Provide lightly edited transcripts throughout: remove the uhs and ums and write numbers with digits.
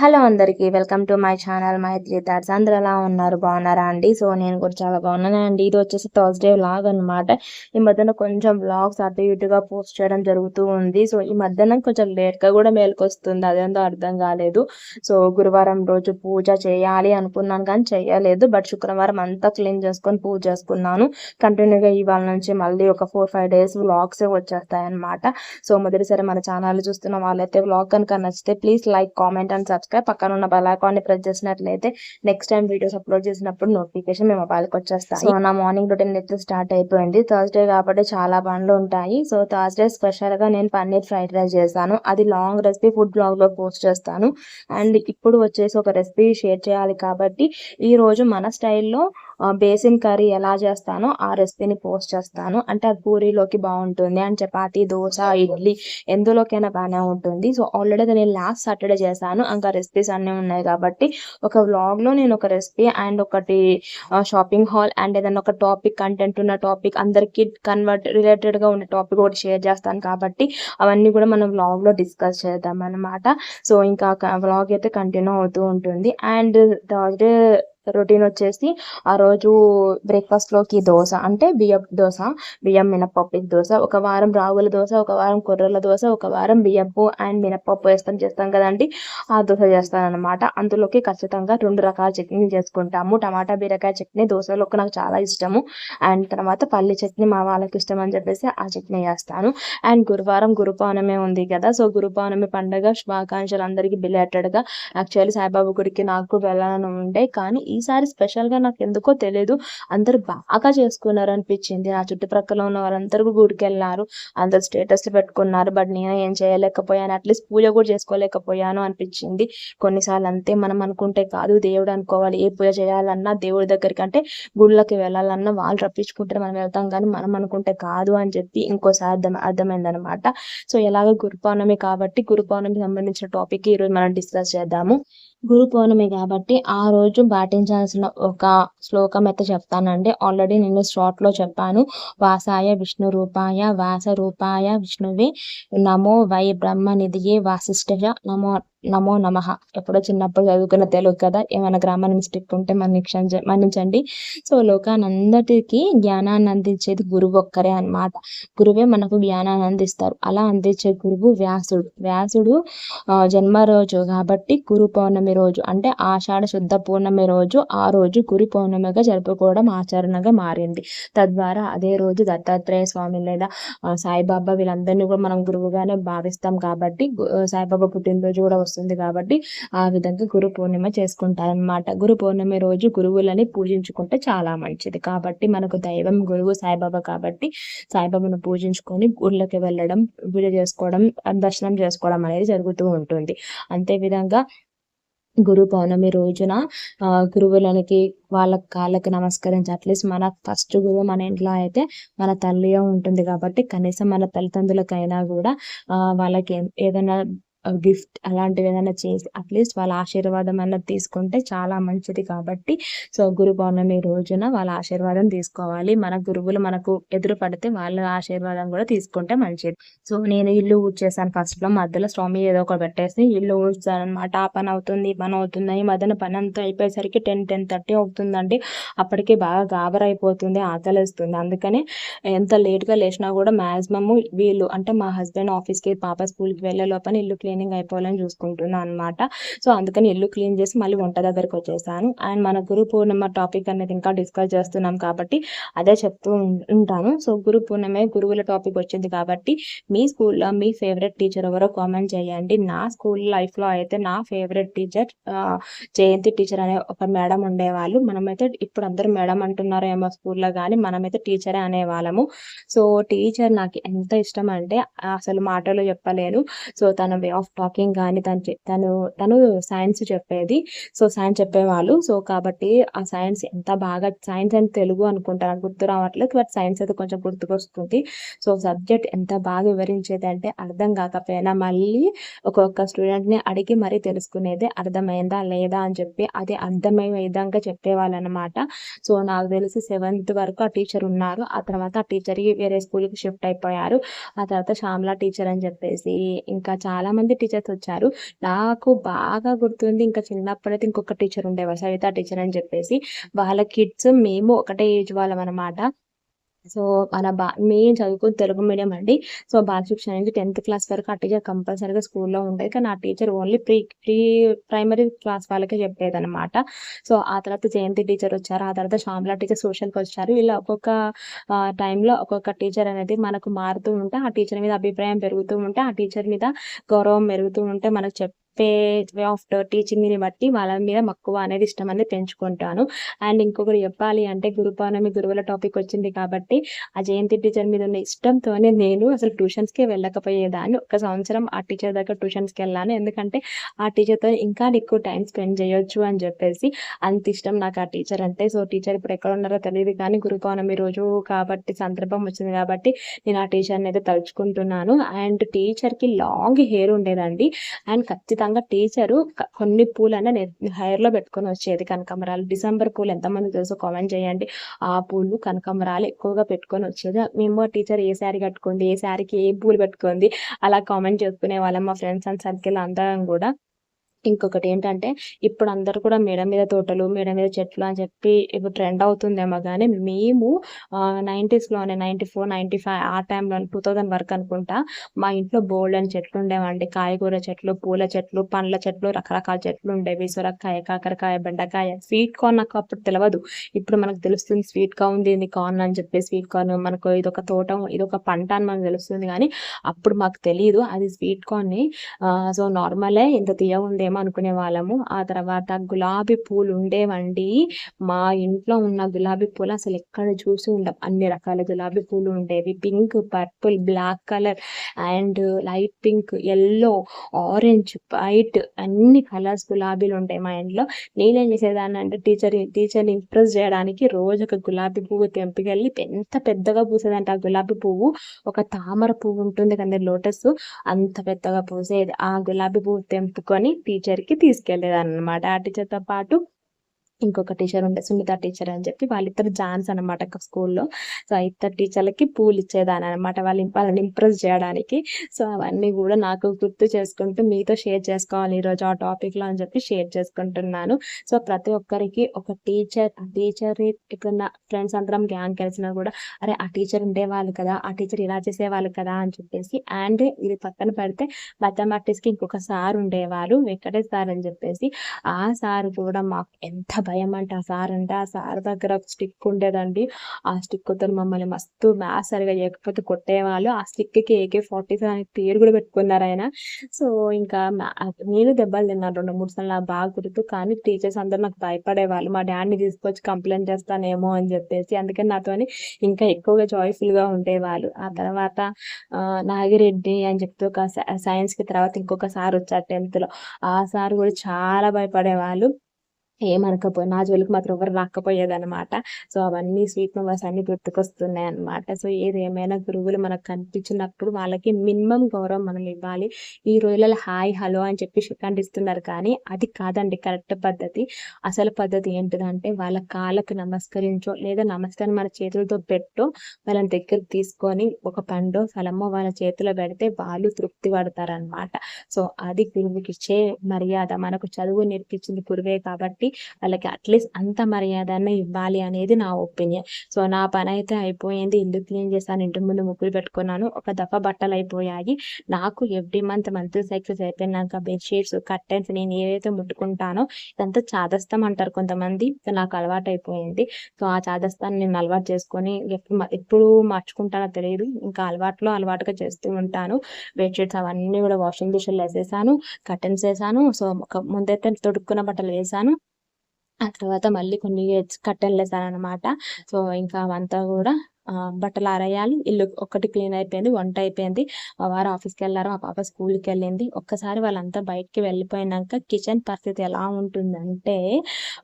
Hello అందరికీ welcome to my channel Maitri thoughts. అందరూ ఎలా ఉన్నారు, బాగున్నారా అండి? సో నేను కూడా చాలా బాగున్నాను అండి. ఇది వచ్చేసి థర్స్డే వ్లాగ్ అనమాట. ఈ మధ్యన కొంచెం వ్లాగ్స్ అటు ఇటుగా పోస్ట్ చేయడం జరుగుతూ ఉంది. సో ఈ మధ్యన కొంచెం లేట్గా కూడా మేలుకొస్తుంది, అదేందో అర్థం కాలేదు. సో గురువారం రోజు పూజ చేయాలి అనుకున్నాను కానీ చేయలేదు. బట్ శుక్రవారం అంతా క్లీన్ చేసుకొని పూజ చేసుకున్నాను. కంటిన్యూగా ఇవాళ నుంచి మళ్ళీ ఒక 4-5 డేస్ వ్లాగ్స్ వచ్చేస్తాయి అనమాట. సో మొదటిసారి మన ఛానల్ చూస్తున్న వాళ్ళైతే వ్లాగ్ కనుక నచ్చితే please like, comment and subscribe. పక్కన ఉన్న బెల్ ఐకాన్ ని ప్రెస్ చేసినట్లయితే నెక్స్ట్ టైం వీడియోస్ అప్లోడ్ చేసినప్పుడు నోటిఫికేషన్ మీ మొబైల్కి వచ్చేస్తాయి. సో నా మార్నింగ్ రొటీన్ అయితే స్టార్ట్ అయిపోయింది. థర్స్డే కాబట్టి చాలా పనులు ఉంటాయి. సో థర్స్డే స్పెషల్ గా నేను పన్నీర్ ఫ్రైడ్ రైస్ చేశాను. అది లాంగ్ రెసిపీ ఫుడ్ బ్లాగ్ లో పోస్ట్ చేస్తాను. అండ్ ఇప్పుడు వచ్చేసి ఒక రెసిపీ షేర్ చేయాలి కాబట్టి ఈ రోజు మన స్టైల్లో బేసిన్ కర్రీ ఎలా చేస్తానో ఆ రెసిపీని పోస్ట్ చేస్తాను. అంటే అది పూరీలోకి బాగుంటుంది అండ్ చపాతీ, దోశ, ఇడ్లీ ఎందులోకైనా బాగానే ఉంటుంది. సో ఆల్రెడీ నేను లాస్ట్ సాటర్డే చేశాను. ఇంకా రెసిపీస్ అన్నీ ఉన్నాయి కాబట్టి ఒక వ్లాగ్లో నేను ఒక రెసిపీ అండ్ ఒకటి షాపింగ్ హాల్ అండ్ ఏదైనా ఒక టాపిక్, కంటెంట్ ఉన్న టాపిక్, అందరికీ రిలేటెడ్గా ఉన్న టాపిక్ ఒకటి షేర్ చేస్తాను కాబట్టి అవన్నీ కూడా మనం వ్లాగ్లో డిస్కస్ చేద్దాం అనమాట. సో ఇంకా వ్లాగ్ అయితే కంటిన్యూ అవుతూ ఉంటుంది. అండ్ థర్స్డే రొటీన్ వచ్చేసి ఆ రోజు బ్రేక్ఫాస్ట్లోకి దోశ, అంటే బియ్యం మినపప్పు దోశ, ఒక వారం రాగుల దోశ, ఒక వారం కొర్రల దోశ, ఒక వారం బియ్యపు అండ్ మినపప్పు చేస్తాం కదండి, ఆ దోశ చేస్తాను అనమాట. అందులోకి ఖచ్చితంగా 2 రకాల చట్నీ చేసుకుంటాము. టమాటా బీరకాయ చట్నీ దోశలోకి నాకు చాలా ఇష్టము. అండ్ తర్వాత పల్లి చట్నీ మా వాళ్ళకి ఇష్టం అని చెప్పేసి ఆ చట్నీ చేస్తాను. అండ్ గురువారం గురు పౌర్ణమి ఉంది కదా, సో గురు పౌర్ణమి పండుగ శుభాకాంక్షలు అందరికీ బిలేటెడ్గా. యాక్చువల్లీ సాయిబాబా గుడికి నాకు వెళ్ళాలని ఉండే, కానీ ఈసారి స్పెషల్గా నాకు ఎందుకో తెలియదు అందరు బాగా చేసుకున్నారు అనిపించింది. నా చుట్టుప్రక్కల ఉన్న వారందరూ గుడికి వెళ్ళారు, అందరు స్టేటస్లు పెట్టుకున్నారు. బట్ నేను ఏం చేయలేకపోయాను, అట్లీస్ట్ పూజ కూడా చేసుకోలేకపోయాను అనిపించింది. కొన్నిసార్లు అంతే, మనం అనుకుంటే కాదు, దేవుడు అనుకోవాలి. ఏ పూజ చేయాలన్నా దేవుడి దగ్గరికి, అంటే గుళ్ళకి వెళ్ళాలన్నా వాళ్ళు రప్పించుకుంటే మనం వెళ్తాం, కానీ మనం అనుకుంటే కాదు అని చెప్పి ఇంకోసారి అర్థమైందనమాట. సో ఎలాగో గురు పౌర్ణమి కాబట్టి గురు పౌర్ణమికి సంబంధించిన టాపిక్ ఈరోజు మనం డిస్కస్ చేద్దాము. గురు పౌర్ణమి కాబట్టి ఆ రోజు పాటించాల్సిన ఒక శ్లోకం అయితే చెప్తానండి. ఆల్రెడీ నేను షార్ట్లో చెప్పాను. వాసాయ విష్ణు రూపాయ వాస రూపాయ విష్ణువే నమో వై బ్రహ్మ నిధియే వాసిష్ఠయ నమో నమో నమః. ఎప్పుడో చిన్నప్పుడు చదువుకున్న తెలుగు కదా, ఏమైనా గ్రామర్ మిస్టేక్ ఉంటే మన్నించండి. సో లోకానందరికీ జ్ఞానాన్ని అందించేది గురువు ఒక్కరే అనమాట. గురువే మనకు జ్ఞానాన్ని అందిస్తారు. అలా అందించే గురువు వ్యాసుడు జన్మ రోజు కాబట్టి గురు పౌర్ణమి రోజు, అంటే ఆషాఢ శుద్ధ పౌర్ణమి రోజు, ఆ రోజు గురు పౌర్ణమిగా జరుపుకోవడం ఆచరణగా మారింది. తద్వారా అదే రోజు దత్తాత్రేయ స్వామి లేదా సాయిబాబా వీళ్ళందరినీ కూడా మనం గురువుగానే భావిస్తాం కాబట్టి సాయిబాబా పుట్టినరోజు కూడా వస్తుంది కాబట్టి ఆ విధంగా గురు పూర్ణిమ చేసుకుంటారనమాట. గురు పౌర్ణమి రోజు గురువులని పూజించుకుంటే చాలా మంచిది. కాబట్టి మనకు దైవం గురువు సాయిబాబా కాబట్టి సాయిబాబాను పూజించుకొని గుళ్ళకి వెళ్ళడం, పూజ చేసుకోవడం, దర్శనం చేసుకోవడం అనేది జరుగుతూ ఉంటుంది. అంతే విధంగా గురు పౌర్ణమి రోజున గురువులకి వాళ్ళ కాళ్ళకి నమస్కరించి, అట్లీస్ట్ మన ఫస్ట్ గురువు మన ఇంట్లో అయితే మన తల్లియే ఉంటుంది కాబట్టి కనీసం మన తల్లిదండ్రులకైనా కూడా వాళ్ళకి ఏదైనా గిఫ్ట్ అలాంటివి ఏదైనా చేసి అట్లీస్ట్ వాళ్ళ ఆశీర్వాదం అన్నది తీసుకుంటే చాలా మంచిది. కాబట్టి సో గురు పౌర్ణమి రోజున వాళ్ళ ఆశీర్వాదం తీసుకోవాలి. మన గురువులు మనకు ఎదురు పడితే వాళ్ళ ఆశీర్వాదం కూడా తీసుకుంటే మంచిది. సో నేను ఇల్లు ఊడ్చేసాను ఫస్ట్లో, మధ్యలో స్వామి ఏదో ఒకటి పెట్టేసి ఇల్లు ఊడ్చాను అనమాట. ఆ పని అవుతుంది, ఈ పని అవుతుంది. ఈ మధ్యన పని అంతా అయిపోయేసరికి 10-10:30 అవుతుందండి. అప్పటికే బాగా గాబర అయిపోతుంది, ఆకలిస్తుంది. అందుకని ఎంత లేట్గా లేచినా కూడా మ్యాక్సిమమ్ వీళ్ళు, అంటే మా హస్బెండ్ ఆఫీస్కి, పాప స్కూల్కి వెళ్ళే లోపల ఇల్లు క్లీనింగ్ అయిపోవాలని చూసుకుంటున్నాను అనమాట. సో అందుకని ఇల్లు క్లీన్ చేసి మళ్ళీ వంట దగ్గరికి వచ్చేసాను. అండ్ మన గురు పూర్ణిమ టాపిక్ అనేది ఇంకా డిస్కస్ చేస్తున్నాం కాబట్టి అదే చెప్తూ ఉంటాను. సో గురు పూర్ణిమ గురువుల టాపిక్ వచ్చింది కాబట్టి మీ స్కూల్లో మీ ఫేవరెట్ టీచర్ ఎవరో కామెంట్ చేయండి. నా స్కూల్ లైఫ్లో అయితే నా ఫేవరెట్ టీచర్ జయంతి టీచర్ అనే ఒక మేడం ఉండేవాళ్ళు. మనమైతే ఇప్పుడు అందరూ మేడం అంటున్నారో ఏమో స్కూల్లో, కానీ మనమైతే టీచరే అనేవాళ్ళము. సో టీచర్ నాకు ఎంత ఇష్టం అంటే అసలు మాటలు చెప్పలేను. సో తన వే ఆఫ్ టాకింగ్ కానీ తను సైన్స్ చెప్పేది. సో సైన్స్ చెప్పేవాళ్ళు. సో కాబట్టి ఆ సైన్స్ ఎంత బాగా, సైన్స్ అండ్ తెలుగు అనుకుంటాను, గుర్తు రావట్లేదు, బట్ సైన్స్ అయితే కొంచెం గుర్తుకొస్తుంది. సో సబ్జెక్ట్ ఎంత బాగా వివరించేది అంటే అర్థం కాకపోయినా మళ్ళీ ఒక్కొక్క స్టూడెంట్ని అడిగి మరీ తెలుసుకునేది, అర్థమైందా లేదా అని చెప్పి అది అర్థమయ్యే విధంగా చెప్పేవాళ్ళు అనమాట. సో నాకు తెలిసి 7th వరకు ఆ టీచర్ ఉన్నారు. ఆ తర్వాత ఆ టీచర్కి వేరే స్కూల్కి షిఫ్ట్ అయిపోయారు. ఆ తర్వాత శ్యామల టీచర్ అని చెప్పేసి ఇంకా చాలామంది మంది టీచర్స్ వచ్చారు. నాకు బాగా గుర్తుంది ఇంకా చిన్నప్పుడైతే ఇంకొక టీచర్ ఉండేవారు. సవిత టీచర్ అని చెప్పేసి. వాళ్ళ కిడ్స్ మేము ఒకటే ఏజ్ వాళ్ళమనమాట. సో, మేము చదువుకుంది తెలుగు మీడియం అండి. సో, బాల శిక్ష అనేది 10థ్ క్లాస్ వరకు ఆ టీచర్ కంపల్సరీగా స్కూల్‌లో ఉండేది. కానీ ఆ teacher only pre primary class వాళ్ళకే చెప్పేదనమాట. సో, ఆ తర్వాత జయంతి టీచర్ వచ్చారు. ఆ తర్వాత శ్యామల టీచర్ సోషల్‌కొచ్చారు. ఇలా ఒక్కొక్క టైంలో ఒక్కొక్క టీచర్ అనేది మనకు మారుతూ ఉంటే, ఆ టీచర్ మీద అభిప్రాయం పెరుగుతూ ఉంటే, ఆ టీచర్ మీద గౌరవం పెరుగుతూ ఉంటే, మనకు చెప్పే వే ఆఫ్ టీచింగ్‌ని బట్టి వాళ్ళ మీద మక్కువ అనేది, ఇష్టం అనేది పెంచుకుంటాను. అండ్ ఇంకొకటి చెప్పాలి అంటే గురు పౌర్ణమి, గురువుల టాపిక్ వచ్చింది కాబట్టి ఆ జయంతి టీచర్ మీద ఉన్న ఇష్టంతోనే నేను అసలు ట్యూషన్స్‌కే వెళ్ళకపోయేదాన్ని. ఒక సంవత్సరం ఆ టీచర్ దగ్గర ట్యూషన్స్‌కెళ్ళాను. ఎందుకంటే ఆ టీచర్‌తో ఇంకా ఎక్కువ టైమ్ స్పెండ్ చేయొచ్చు అని చెప్పేసి అంత ఇష్టం నాకు ఆ టీచర్ అంటే. సో, టీచర్ ఇప్పుడు ఎక్కడ ఉన్నారో తెలీదు కానీ గురు పౌర్ణమి రోజు కాబట్టి సందర్భం వచ్చింది కాబట్టి నేను ఆ టీచర్‌ని అయితే తలుచుకుంటున్నాను. అండ్ టీచర్‌కి లాంగ్ హెయిర్ ఉండేదండి. అండ్ ఖచ్చితంగా టీచరు కొన్ని పూలన్నా హెయిర్‌లో పెట్టుకొని వచ్చేది. కనకాంబరాలు, డిసెంబర్ పూలు ఎంతమందికి తెలుసో కామెంట్ చేయండి. ఆ పూలు, కనకాంబరాలు ఎక్కువగా పెట్టుకొని వచ్చేది. మేము ఆ టీచర్ ఏ శారీ కట్టుకుంది, ఏ శారీకి ఏ పూలు పెట్టుకుంది అలా కామెంట్ చేసుకునేవాళ్ళం మా ఫ్రెండ్స్ అండ్ సర్కిల్ అందరం గూడా. ఇంకొకటేంటంటే, ఇప్పుడు అందరూ కూడా మేడ మీద తోటలు, మేడ మీద చెట్లు అని చెప్పి ఇప్పుడు ట్రెండ్ అవుతుందేమో గానీ, మేము 90స్‌లోనే 94, 95 ఆ టైంలో 2000 వరకు అనుకుంటా. మా ఇంట్లో బోలెడన్ని చెట్లుండేవండి. కాయగూర చెట్లు, పూల చెట్లు, పండ్ల చెట్లు, రకరకాల చెట్లుండేవి. సొరకాయ, కాకరకాయ, బెండకాయ, స్వీట్ కార్న్ నాకు అప్పుడు తెలవదు. ఇప్పుడు మనకు తెలుస్తుంది స్వీట్ కార్న్ ఉంది కార్న్ అని చెప్పి స్వీట్ కార్న్ మనకు ఇదొక తోట, ఇదొక పంట అని మనకు తెలుస్తుంది గానీ, అప్పుడు మాకు తెలీదు అది స్వీట్ కార్న్‌ని. సో, నార్మలే ఇంత తియ్యగుందేమో అనుకునేవాళ్ళము. ఆ తర్వాత గులాబీ పూలుండేవండి. మా ఇంట్లో ఉన్న గులాబీ పూలు అసలెక్కడ చూసి ఉండం. అన్ని రకాల గులాబీ పూలు ఉండేవి. Pink, purple, black colour and light pink, yellow, orange, white అన్ని కలర్స్ గులాబీలుంటాయి మా ఇంట్లో. నేనేం చేసేదాన్నంటే టీచర్‌ని ఇంప్రెస్ జేయడానికి రోజొక గులాబీ పువ్వు తెంపుకెళ్ళి ఎంత పెద్దగా పూసేదంటే ఆ గులాబీ పువ్వు, ఒక తామర పువ్వు ఉంటుంది కదండీ లోటస్ అంత పెద్దగా పూసేది. ఆ గులాబీ పువ్వు తెంపుకొని టీచర్‌కి తీసుకెళ్ళేదాన్ననమాట. ఆ టీచర్‌తో పాటు ఇంకొక టీచర్ ఉండే సునీత టీచర్ అని చెప్పి వాళ్ళిద్దరు జాన్స్ అనమాట స్కూల్‌లో. సో, ఆ ఇద్దరు టీచర్‌లకి పూలిచ్చేదాన్ననమాట. వాళ్ళని ఇంప్రెస్ జేయడానికి. సో, అవన్నీ గూడా నాకు గుర్తు చేసుకుంటూ మీతో షేర్ చేసుకోవాలి ఈరోజు ఆ టాపిక్‌లో అని చెప్పి షేర్ చేసుకుంటున్నాను. సో, ప్రతి ఒక్కరికి ఒక టీచర్‌ని ఎప్పుడన్నా ఫ్రెండ్స్ అందరం గ్యాంగ్ కలిసినా గూడా అరే! ఆ టీచర్ ఉండేవాళ్ళు కదా! ఆ టీచర్ ఇలా చేసేవాళ్ళు కదా! అని చెప్పేసి అండ్ ఇది పక్కన పెడితే మ్యాథమెటిక్స్‌కి ఇంకొక సార్ ఉండేవారు. వెంకటేష్ సార్ అని చెప్పేసి. ఆ సార్ కూడా మాకు ఎంత భయమంటే ఆ సార్ దగ్గర ఒక స్టిక్ ఉండేదండి. ఆ స్టిక్కుతోని మమ్మల్ని మస్తు మ్యాథ్స్ సరిగ్గా చేయకపోతే కొట్టేవాళ్ళు. ఆ స్టిక్‌కి AK-47 అనే పేరు కూడా పెట్టుకున్నారాయన. సో, ఇంకా నేను దెబ్బలు తిన్నాను 2, 3 సార్లు నాకు బాగా గుర్తు. కానీ టీచర్స్ అందరూ నాకు భయపడేవాళ్ళు. మా డ్యాడీని తీసుకొచ్చి కంప్లెయింట్ చేస్తానేమో అని చెప్పేసి. అందుకని నాతోని ఇంకా ఎక్కువగా జాయ్‌ఫుల్‌గా ఉండేవాళ్ళు. ఆ తర్వాత నాగిరెడ్డి అని చెప్తూ ఒక సైన్స్‌కి తర్వాత ఇంకొక సార్ వచ్చారు 10థ్‌లో. ఆ సార్ కూడా చాలా భయపడేవాళ్ళు. నా జోలికి మాత్రం ఎవరు రాకపోయేదనమాట. సో, అవన్నీ స్వీట్ మెమోరీస్ అన్నీ గుర్తుకొస్తున్నాయన్నమాట. సో, ఏదేమైనా గురువులు మనకు కనిపించినప్పుడు వాళ్ళకి మినిమమ్ గౌరవం మనం ఇవ్వాలి. ఈ రోజులలో హాయ్, హలో అని చెప్పి షేక్ హ్యాండ్ ఇస్తున్నారు కానీ, అది కాదండి కరెక్ట్ పద్ధతి. అసలు పద్ధతి ఏంటిదంటే వాళ్ళ కాళ్ళకి నమస్కరించో, లేదా నమస్కారం మన చేతులతో పెట్టో వాళ్ళని దగ్గరికి తీసుకొని ఒక పండో, ఫలమో వాళ్ళ చేతిలో పెడితే వాళ్ళు తృప్తి పడతారనమాట. సో, అది గురువుకిచ్చే మర్యాద. మనకు చదువు నేర్పించింది గురువే కాబట్టి వాళ్ళకి అట్‌లీస్ట్ అంత మర్యాదన్న ఇవ్వాలి అనేది నా ఒపీనియన్. సో, నా పనైతే అయిపోయింది. ఇల్లు క్లీన్ చేశాను. ఇంటి ముందు ముగ్గులు పెట్టుకున్నాను. ఒక దఫా బట్టలయిపోయాయి. నాకు ఎవ్రీ మంత్లీ సైకిల్స్ అయిపోయినాక బెడ్‌షీట్స్, కర్టెన్స్ నేను ఏదైతే ముట్టుకుంటానో ఇదంతా చాదస్తం అంటారు కొంతమంది. నాకు అలవాటయిపోయింది. సో, ఆ చాదస్తాన్ని నేను అలవాటు చేసుకొని ఎప్పుడు మార్చుకుంటానో తెలీదు. ఇంకా అలవాటుగా చేస్తూ ఉంటాను. బెడ్‌షీట్స్ అవన్నీ కూడా వాషింగ్ మిషన్‌లో ఏసేసాను. కర్టెన్స్ ఏసాను. సో, ముందైతే తొడుక్కున్న బట్టలు వేసాను. ఆ తర్వాత మళ్ళీ కొన్ని కర్టెన్‌లేసాననమాట. సో, ఇంకా అవంతా గూడా బట్టలారేయాలి. ఇల్లు ఒక్కటి క్లీన్ అయిపోయింది. వంట అయిపోయింది. మా వారు ఆఫీస్‌కెళ్లారు. మా పాప స్కూల్‌కెళ్ళింది. ఒక్కసారి వాళ్ళంతా బయటికి వెళ్ళిపోయినంక కిచెన్ పరిస్థితి ఎలా ఉంటుందంటే,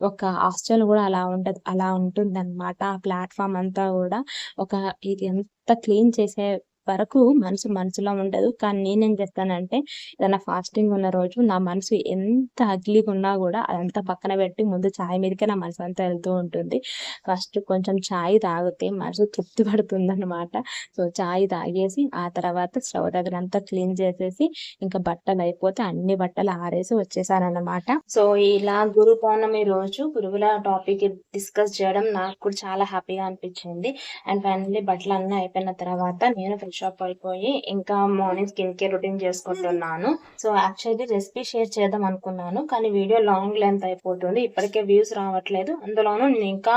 ఒక హాస్టల్ గూడా అలా ఉండదు. అలా ఉంటుందనమాట. ఆ ప్లాట్‌ఫార్మ్ అంతా గూడా ఒక ఇది ఎంత క్లీన్ చేసే వరకు మనసులో ఉండదు. కానీ నేనేం చేస్తానంటే ఏదైనా ఫాస్టింగ్ ఉన్న రోజు నా మనసు ఎంత అగ్లీగా ఉన్నా కూడా అదంతా పక్కన పెట్టి ముందు చాయ్ మీదకే నా మనసు అంతా వెళ్తూ ఉంటుంది. ఫస్ట్ కొంచెం చాయ్ తాగితే మనసు తృప్తి పడుతుందన్నమాట. సో చాయ్ తాగేసి ఆ తర్వాత స్టవ్ దగ్గర అంతా క్లీన్ చేసేసి ఇంకా బట్టలు అయిపోతే అన్ని బట్టలు ఆరేసి వచ్చేసానన్నమాట. సో ఇలా గురు పౌర్ణమి రోజు గురువుల టాపిక్ డిస్కస్ చేయడం నాకు కూడా చాలా హ్యాపీగా అనిపించింది. అండ్ ఫైనల్లీ బట్టలు అన్నీ అయిపోయిన తర్వాత నేను ఫ్రెష్ అప్ అయిపోయి ఇంకా మార్నింగ్ స్కిన్ కేర్ రొటీన్ చేసుకుంటున్నాను. సో యాక్చువల్లీ రెసిపీ షేర్ చేద్దాం అనుకున్నాను కానీ వీడియో లాంగ్ లెంత్ అయిపోతుంది. ఇప్పటికే వ్యూస్ రావట్లేదు. అందులోనూ నేను ఇంకా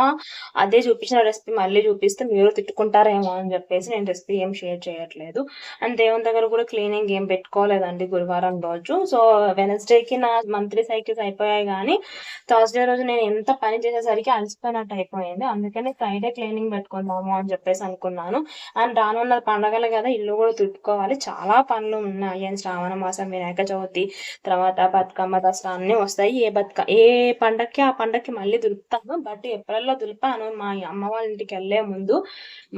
అదే చూపించిన రెసిపీ మళ్ళీ చూపిస్తే మీరు తిట్టుకుంటారేమో అని చెప్పేసి నేను రెసిపీ ఏం షేర్ చేయట్లేదు. అండ్ దేవుని దగ్గర కూడా క్లీనింగ్ ఏం పెట్టుకోలేదండి గురువారం రోజు. సో వెనస్డేకి నా మంత్లీ సైకిల్స్ అయిపోయాయి కానీ థర్స్డే రోజు నేను ఎంత పని చేసేసరికి అలసిపోయినట్టు అయిపోయింది. అందుకని ఫ్రైడే క్లీనింగ్ పెట్టుకుందాము అని చెప్పేసి అనుకున్నాను. అండ్ రానున్న పండగలు కదా, ఇల్లు కూడా తుడుచుకోవాలి. చాలా పనులు ఉన్నాయి. అండ్ శ్రావణ మాసం, వినాయక చవితి, తర్వాత బతుకమ్మ, దసరా అన్నీ వస్తాయి. ఏ పండక్కి ఆ పండక్కి మళ్ళీ దులుపుతాను. బట్ ఏప్రిల్లో దులిపాను మా అమ్మ వాళ్ళ ఇంటికి వెళ్లే ముందు.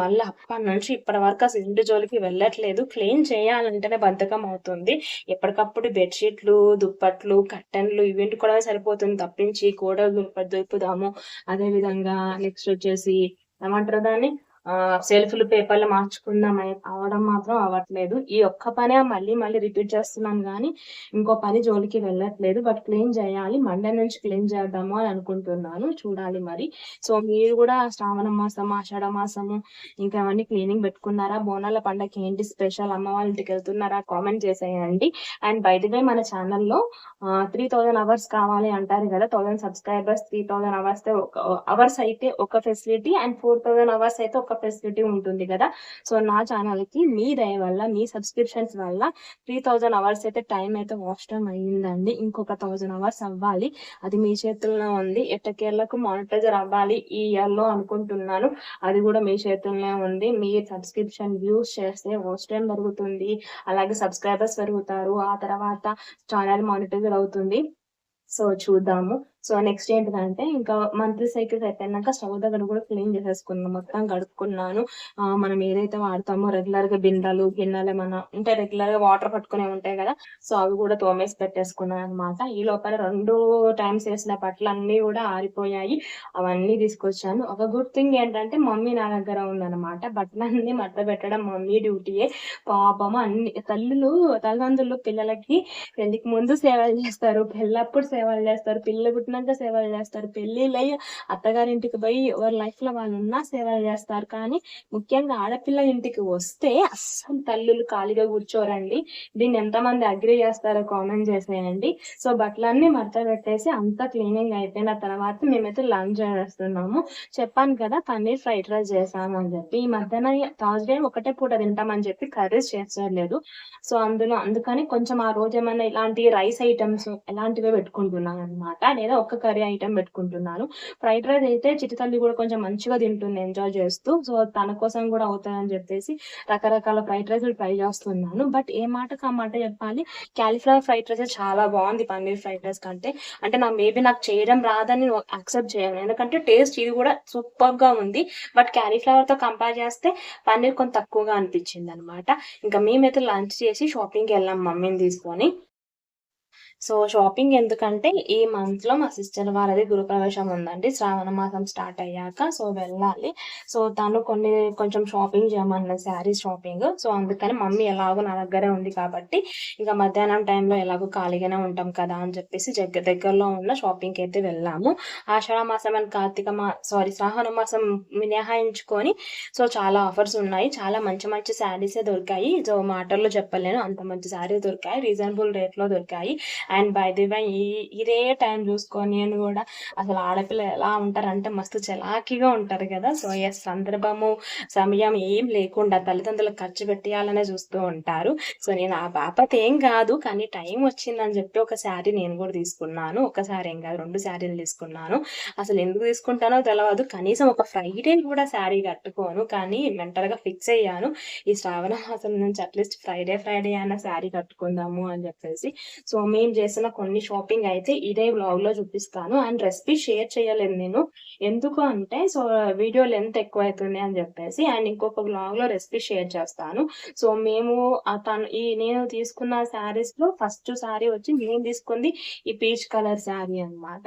మళ్ళీ అప్పటి నుంచి ఇప్పటి వరకు అసలు ఇంటి జోలికి వెళ్ళట్లేదు. క్లీన్ చేయాలంటేనే బద్ధకం అవుతుంది. ఎప్పటికప్పుడు బెడ్షీట్లు, దుప్పట్లు, కట్టెన్లు ఇవేంటి కూడా సరిపోతుంది తప్పించి గోడలు దులుపుదాము, అదే విధంగా నెక్స్ట్ వచ్చేసి ఏమంటారు దాన్ని సెల్ఫ్లు పేపర్లు మార్చుకుందాం అవడం మాత్రం అవ్వట్లేదు. ఈ ఒక్క పనే మళ్ళీ రిపీట్ చేస్తున్నాను కానీ ఇంకో పని జోలికి వెళ్ళట్లేదు. బట్ క్లీన్ చేయాలి. మండే నుంచి క్లీన్ చేద్దాము అని అనుకుంటున్నాను. చూడాలి మరి. సో మీరు కూడా శ్రావణ మాసం, ఆషాఢ మాసము ఇంకా అవన్నీ క్లీనింగ్ పెట్టుకున్నారా? బోనాల పండగకి ఏంటి స్పెషల్? అమ్మ వాళ్ళ ఇంటికి వెళ్తున్నారా? కామెంట్ చేసేయండి. అండ్ బై ది వే మన ఛానల్లో 3000 అవర్స్ కావాలి అంటారు కదా. 1000 సబ్స్క్రైబర్స్ 3000 అవర్స్ అయితే ఒక ఫెసిలిటీ అండ్ 4000 అవర్స్ అయితే ఒక ఫెసిలిటీ ఉంటుంది కదా. సో నా ఛానల్ కి మీ దయ వల్ల, మీ సబ్స్క్రిప్షన్స్ వల్ల 3000 అవర్స్ అయితే టైం అయితే వాచ్ టైం అయ్యిందండి. ఇంకొక 1000 అవర్స్ అవ్వాలి. అది మీ చేతుల్లో ఉంది. ఎట్టకేళ్లకు మానిటైజర్ అవ్వాలి ఈ ఇయర్ లో అనుకుంటున్నాను. అది కూడా మీ చేతుల్లోనే ఉంది. మీ సబ్స్క్రిప్షన్ వ్యూస్ చేస్తే వాచ్ టైం పెరుగుతుంది, అలాగే సబ్స్క్రైబర్స్ పెరుగుతారు. ఆ తర్వాత ఛానల్ మానిటైజర్ అవుతుంది. సో చూద్దాము. సో నెక్స్ట్ ఏంటిదంటే ఇంకా మంత్లీ సైకిల్స్ అయిపోయినాక స్టవ్ దగ్గర కూడా క్లీన్ చేసేసుకున్నాను. మొత్తం కడుక్కున్నాను. మనం ఏదైతే వాడతామో రెగ్యులర్ గా గిన్నెలు ఏమన్నా అంటే రెగ్యులర్ గా వాటర్ పట్టుకునే ఉంటాయి కదా. సో అవి కూడా తోమేసి పెట్టేసుకున్నాను అనమాట. ఈ లోపల 2 టైమ్స్ వేసిన బట్టలు అన్ని కూడా ఆరిపోయాయి. అవన్నీ తీసుకొచ్చాను. ఒక గుడ్ థింగ్ ఏంటంటే మమ్మీ నా దగ్గర ఉందన్నమాట. బట్టలన్నీ మడత పెట్టడం మమ్మీ డ్యూటీయే. పాపము అన్ని తల్లిదండ్రులు పిల్లలకి పెళ్లికి ముందు సేవలు చేస్తారు, పెళ్ళప్పుడు సేవలు చేస్తారు, పిల్లలు పుట్టినాక సేవలు చేస్తారు, పెళ్లిళ్ళయ్యి అత్తగారింటికి పోయి ఎవరి లైఫ్ లో వాళ్ళు ఉన్నా సేవలు చేస్తారు. కానీ ముఖ్యంగా ఆడపిల్ల ఇంటికి వస్తే అస్సలు తల్లులు ఖాళీగా కూర్చోరండి. దీన్ని ఎంతమంది అగ్రి చేస్తారో కామెంట్ చేసేయండి. సో బట్టలన్నీ మడత పెట్టేసి అంతా క్లీనింగ్ అయిపోయిన తర్వాత మేమైతే లంచ్ చేస్తున్నాము. చెప్పాను కదా పన్నీర్ ఫ్రైడ్ రైస్ చేసాము అని చెప్పి. ఈ మధ్యాహ్నం థర్స్డే ఒకటే పూట తింటామని చెప్పి కర్రీస్ చేస్తలేదు. సో అందుకని కొంచెం ఆ రోజు ఏమైనా ఇలాంటి రైస్ ఐటమ్స్ ఇలాంటివే పెట్టుకుంటున్నాను అనమాట. లేదా ఒక్క కర్రీ ఐటమ్ పెట్టుకుంటున్నాను. ఫ్రైడ్ రైస్ అయితే చిట్టి తల్లి కూడా కొంచెం మంచిగా తింటుంది ఎంజాయ్ చేస్తూ. సో తన కోసం కూడా అవుతాయని చెప్పేసి రకరకాల ఫ్రైడ్ రైస్ ట్రై చేస్తున్నాను. బట్ ఏ మాటకు ఆ మాట చెప్పాలి, క్యాలీఫ్లవర్ ఫ్రైడ్ రైస్ చాలా బాగుంది పన్నీర్ ఫ్రైడ్ రైస్ కంటే. అంటే నాకు చేయడం రాదని యాక్సెప్ట్ చేయను, ఎందుకంటే టేస్ట్ ఇది కూడా సూపర్ గా ఉంది. బట్ క్యాలీఫ్లవర్ తో కంపేర్ చేస్తే పన్నీర్ కొంచెం తక్కువగా అనిపించింది అనమాట. ఇంకా మేమైతే లంచ్ చేసి షాపింగ్కి వెళ్ళాం మమ్మీని తీసుకొని. సో షాపింగ్ ఎందుకంటే ఈ మంత్ లో మా సిస్టర్ వాళ్ళది గృహప్రవేశం ఉందండి శ్రావణ మాసం స్టార్ట్ అయ్యాక. సో వెళ్ళాలి. సో తను కొంచెం షాపింగ్ చేయమన్నది, శారీ షాపింగ్. సో అందుకని మమ్మీ ఎలాగో నా దగ్గరే ఉంది కాబట్టి ఇంకా మధ్యాహ్నం టైంలో ఎలాగో ఖాళీగానే ఉంటాం కదా అని చెప్పేసి దగ్గరలో ఉన్న షాపింగ్కి అయితే వెళ్ళాము. ఆషాఢ మాసం అండ్ శ్రావణ మాసం మినహాయించుకొని సో చాలా ఆఫర్స్ ఉన్నాయి. చాలా మంచి మంచి శారీసే దొరికాయి. సో మాటల్లో చెప్పలేను, అంత మంచి శారీ దొరికాయి, రీజనబుల్ రేట్ లో దొరికాయి. అండ్ బై ది వై ఇదే టైం చూసుకొని నేను కూడా అసలు ఆడపిల్ల ఎలా ఉంటారంటే మస్తు చలాకీగా ఉంటారు కదా. సో సందర్భము సమయం ఏం లేకుండా తల్లిదండ్రులకు ఖర్చు పెట్టేయాలనే చూస్తూ ఉంటారు. సో నేను ఆ బాపత్ ఏం కాదు కానీ టైం వచ్చిందని చెప్పి ఒక శారీ నేను కూడా తీసుకున్నాను. ఒక శారీ ఏం కాదు 2 శారీలు తీసుకున్నాను. అసలు ఎందుకు తీసుకుంటానో తెలియదు. కనీసం ఒక ఫ్రైడే కూడా శారీ కట్టుకోను కానీ మెంటల్ గా ఫిక్స్ అయ్యాను ఈ శ్రావణ మాసం నుంచి అట్లీస్ట్ ఫ్రైడే అయినా శారీ కట్టుకుందాము అని చెప్పేసి. సో మేము చేసిన కొన్ని షాపింగ్ అయితే ఇదే వ్లాగ్ లో చూపిస్తాను. అండ్ రెసిపీ షేర్ చేయలేదు నేను, ఎందుకు అంటే సో వీడియో లెంత్ ఎక్కువ అవుతుంది అని చెప్పేసి. అండ్ ఇంకొక వ్లాగ్ లో రెసిపీ షేర్ చేస్తాను. సో మేము నేను తీసుకున్న శారీస్ లో ఫస్ట్ శారీ వచ్చి నేను తీసుకుంది ఈ పీచ్ కలర్ శారీ అన్నమాట.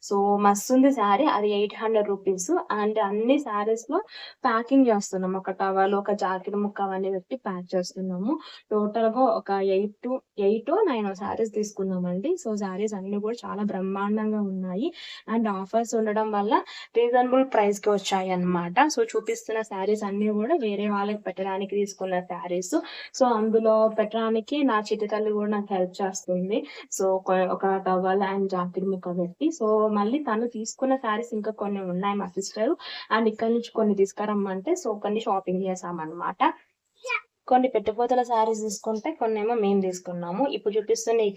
సో మస్తుంది శారీ, అది 800 రూపీస్. అండ్ అన్ని శారీస్ లో ప్యాకింగ్ చేస్తున్నాం, ఒక టవల్ ఒక జాకెట్ ముక్క అవన్నీ పెట్టి ప్యాక్ చేస్తున్నాము. టోటల్ గా ఒక 9 శారీస్ తీసుకున్నామండి. సో శారీస్ అన్ని కూడా చాలా బ్రహ్మాండంగా ఉన్నాయి. అండ్ ఆఫర్స్ ఉండడం వల్ల రీజనబుల్ ప్రైస్ కి వచ్చాయి అన్నమాట. సో చూపిస్తున్న శారీస్ అన్ని కూడా వేరే వాళ్ళకి పెట్టడానికి తీసుకున్న శారీస్. సో అందులో పెట్టడానికి నా చిట్టి తల్లి కూడా నాకు హెల్ప్ చేస్తుంది. సో ఒక టవల్ అండ్ జాకెట్ ముక్క పెట్టి. సో మళ్ళీ తను తీసుకున్న శారీస్ ఇంకా కొన్ని ఉన్నాయి మా సిస్టర్, అండ్ ఇక్కడ నుంచి కొన్ని తీసుకురమ్మంటే సో కొన్ని షాపింగ్ చేసామన్నమాట. కొన్ని పెట్టుపోతల శారీస్ తీసుకుంటే కొన్ని ఏమో మేము తీసుకున్నాము. ఇప్పుడు చూపిస్తున్న ఈ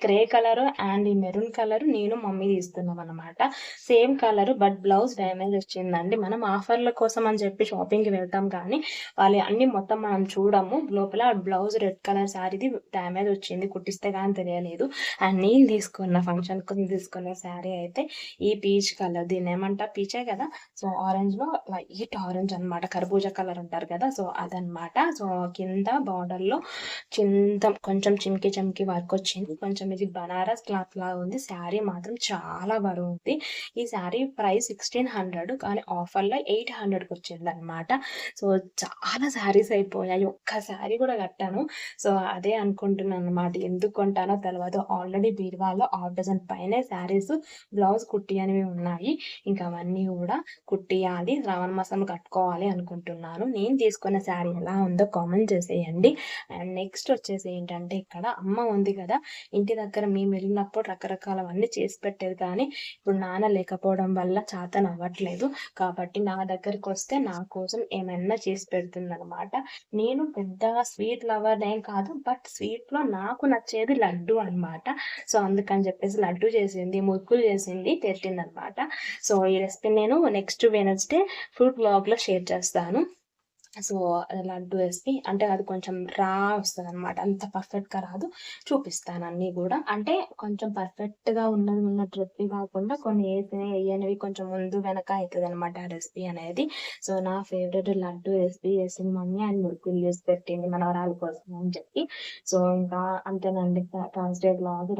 గ్రే కలర్ అండ్ ఈ మెరూన్ కలర్ నేను మమ్మీ తీసుకున్నాం అనమాట. Same colour but blouse damage వచ్చిందండి. మనం ఆఫర్ల కోసం అని చెప్పి షాపింగ్ కి వెళ్తాం కానీ వాళ్ళు అన్ని మొత్తం మనం చూడము. లోపల బ్లౌజ్ రెడ్ కలర్ శారీది డ్యామేజ్ వచ్చింది, కుట్టిస్తే కానీ తెలియలేదు. అండ్ నేను తీసుకున్న ఫంక్షన్ కు తీసుకున్న శారీ అయితే ఈ పీచ్ కలర్, దీన్ని ఏమంటా పీచే కదా, సో ఆరెంజ్ లో లైట్ ఆరెంజ్ అనమాట, కర్బూజా కలర్ అంటారు కదా, సో అదనమాట. సో కింద బార్డర్ లో కొంచెం చమ్కి వర్క్ వచ్చింది. కొంచెం ఇది బనారస్ క్లాత్ లాగా ఉంది. శారీ మాత్రం చాలా బరువు ఉంది. ఈ శారీ ప్రైస్ 1600 కానీ ఆఫర్ లో 800 కి వచ్చింది అనమాట. సో చాలా శారీస్ అయిపోయాయి, ఒక్క శారీ కూడా కట్టాను. సో అదే అనుకుంటున్నాను అనమాట, ఎందుకు కొంటానో తెలియదు. ఆల్రెడీ బీరువాలో 1/2 డజన్ పైనే శారీస్ బ్లౌజ్ కుట్టి అనేవి ఉన్నాయి. ఇంకా అవన్నీ కూడా కుట్టియాలి, శ్రావణ మాసం కట్టుకోవాలి అనుకుంటున్నాను. నేను తీసుకున్న శారీ ఎలా ఉందో కామెంట్ చేసేయండి. అండ్ నెక్స్ట్ వచ్చేసి ఏంటంటే, ఇక్కడ అమ్మ ఉంది కదా, ఇంటి దగ్గర మేము వెళ్ళినప్పుడు రకరకాలవన్నీ చేసి పెట్టేది. కానీ ఇప్పుడు నాన్న లేకపోవడం వల్ల చేతన అవ్వట్లేదు. కాబట్టి నా దగ్గరికి వస్తే నా కోసం ఏమైనా చేసి పెడుతుంది అనమాట. నేను పెద్దగా స్వీట్ లవర్ ఏం కాదు, బట్ స్వీట్ లో నాకు నచ్చేది లడ్డు అనమాట. సో అందుకని చెప్పేసి లడ్డు చేసింది, మురుకులు చేసింది, పెట్టింది అనమాట. సో ఈ రెసిపీ నేను నెక్స్ట్ వెనస్డే ఫుడ్ బ్లాగ్ లో షేర్ చేస్తాను. సో లడ్డు రెసిపీ అంటే అది కొంచెం రా వస్తుంది అనమాట, అంత పర్ఫెక్ట్ గా రాదు. చూపిస్తాను అన్ని కూడా, అంటే కొంచెం పర్ఫెక్ట్ గా ఉన్నట్టు రెసిపీ కాకుండా కొన్ని వేయనివి కొంచెం ముందు వెనక అవుతుంది అనమాట ఆ రెసిపీ అనేది. సో నా ఫేవరెట్ లడ్డు రెసిపీ చేసింది మమ్మీ, అండ్ మురుకులు చేసి పెట్టింది మనవరాల కోసం అని చెప్పి. సో ఇంకా అంతేనండి, థర్స్డే బ్లాగ్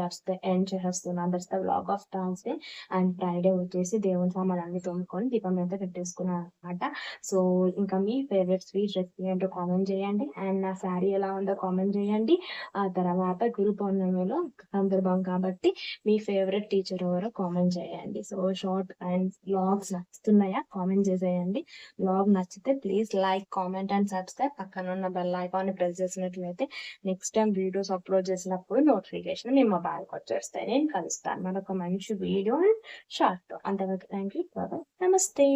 ఎండ్ చేసేస్తున్నాను. That's the blog of Thursday. And Friday వచ్చేసి దేవుని సామాన్ అన్ని తోముకొని దీపం అయితే పెట్టేసుకున్నాను అనమాట. సో ఇంకా మీ ఫేవరెట్ స్వీట్ రెసిపీ ఏంటో కామెంట్ చేయండి. అండ్ నా శారీ ఎలా ఉందో కామెంట్ చేయండి. ఆ తర్వాత గురు పౌర్ణమిలో సందర్భం కాబట్టి మీ ఫేవరెట్ టీచర్ ఎవరో కామెంట్ చేయండి. సో షార్ట్ అండ్ వ్లాగ్స్ నచ్చుతున్నాయా కామెంట్ చేసేయండి. వ్లాగ్ నచ్చితే please like, comment and subscribe. పక్కన ఉన్న బెల్ ఐకాన్ ని ప్రెస్ చేసినట్లయితే నెక్స్ట్ టైం వీడియోస్ అప్లోడ్ చేసినప్పుడు నోటిఫికేషన్ మీ మొబైల్కి వచ్చేస్తాయి. నేను కలుస్తాను మరొక మంచి వీడియో అండ్ షార్ట్. అంతవరకు థ్యాంక్ యూ, నమస్తే.